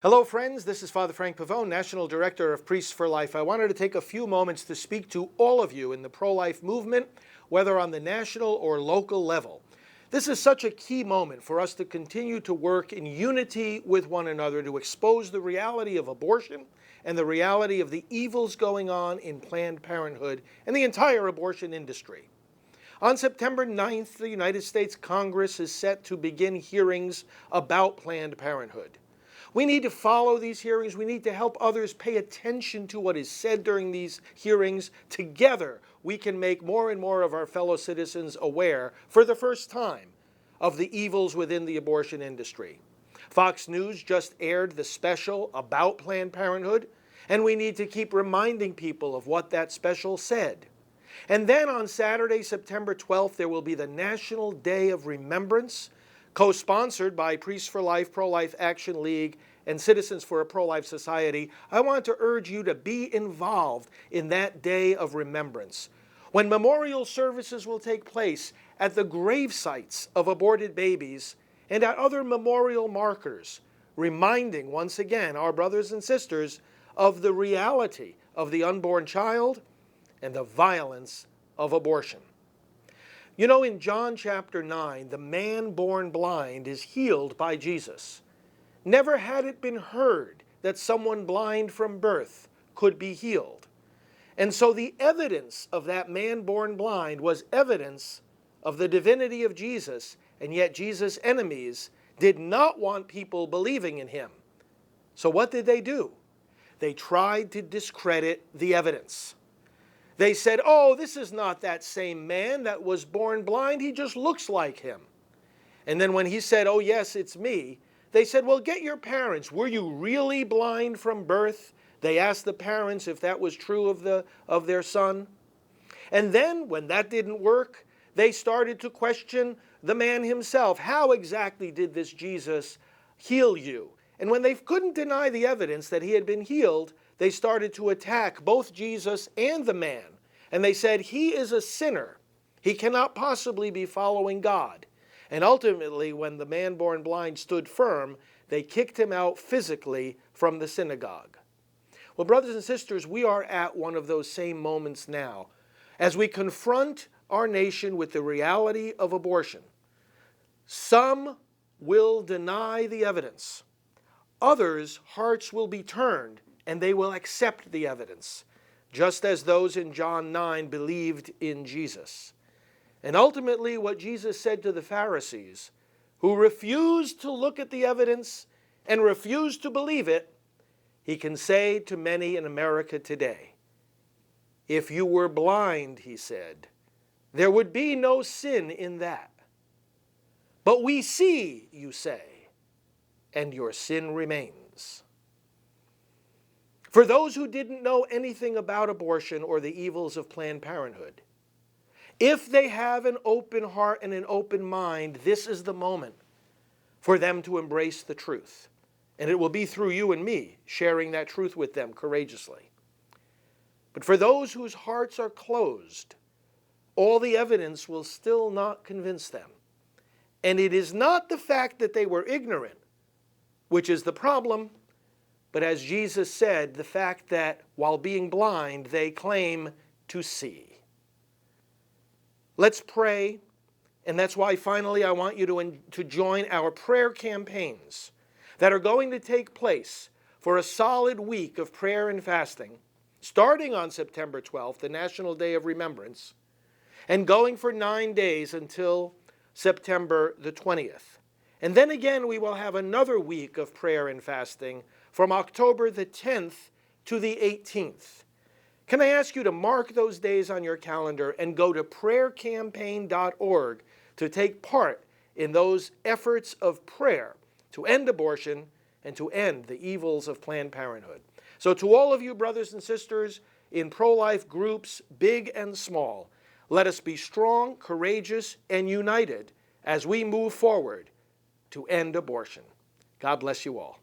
Hello friends, this is Father Frank Pavone, National Director of Priests for Life. I wanted to take a few moments to speak to all of you in the pro-life movement, whether on the national or local level. This is such a key moment for us to continue to work in unity with one another to expose the reality of abortion and the reality of the evils going on in Planned Parenthood and the entire abortion industry. On September 9th, the United States Congress is set to begin hearings about Planned Parenthood. We need to follow these hearings. We need to help others pay attention to what is said during these hearings. Together, we can make more and more of our fellow citizens aware, for the first time, of the evils within the abortion industry. Fox News just aired the special about Planned Parenthood, and we need to keep reminding people of what that special said. And then on Saturday, September 12th, there will be the National Day of Remembrance, co-sponsored by Priests for Life, Pro-Life Action League, and Citizens for a Pro-Life Society. I want to urge you to be involved in that day of remembrance, when memorial services will take place at the grave sites of aborted babies and at other memorial markers, reminding once again our brothers and sisters of the reality of the unborn child and the violence of abortion. You know, in John chapter 9, the man born blind is healed by Jesus. Never had it been heard that someone blind from birth could be healed. And so the evidence of that man born blind was evidence of the divinity of Jesus, and yet Jesus' enemies did not want people believing in him. So what did they do? They tried to discredit the evidence. They said, oh, this is not that same man that was born blind. He just looks like him. And then when he said, oh, yes, it's me, they said, well, get your parents. Were you really blind from birth? They asked the parents if that was true of their son. And then when that didn't work, they started to question the man himself. How exactly did this Jesus heal you? And when they couldn't deny the evidence that he had been healed, they started to attack both Jesus and the man. And they said, he is a sinner. He cannot possibly be following God. And ultimately, when the man born blind stood firm, they kicked him out physically from the synagogue. Well, brothers and sisters, we are at one of those same moments now as we confront our nation with the reality of abortion. Some will deny the evidence. Others' hearts will be turned and they will accept the evidence, just as those in John 9 believed in Jesus. And ultimately, what Jesus said to the Pharisees, who refused to look at the evidence and refused to believe it, he can say to many in America today, if you were blind, he said, there would be no sin in that. But we see, you say, and your sin remains. For those who didn't know anything about abortion or the evils of Planned Parenthood, if they have an open heart and an open mind, this is the moment for them to embrace the truth. And it will be through you and me sharing that truth with them courageously. But for those whose hearts are closed, all the evidence will still not convince them. And it is not the fact that they were ignorant, which is the problem, but as Jesus said, the fact that while being blind, they claim to see. Let's pray, and that's why finally I want you to join our prayer campaigns that are going to take place for a solid week of prayer and fasting, starting on September 12th, the National Day of Remembrance, and going for 9 days until September the 20th. And then again, we will have another week of prayer and fasting from October the 10th to the 18th. Can I ask you to mark those days on your calendar and go to prayercampaign.org to take part in those efforts of prayer to end abortion and to end the evils of Planned Parenthood. So to all of you brothers and sisters in pro-life groups, big and small, let us be strong, courageous, and united as we move forward to end abortion. God bless you all.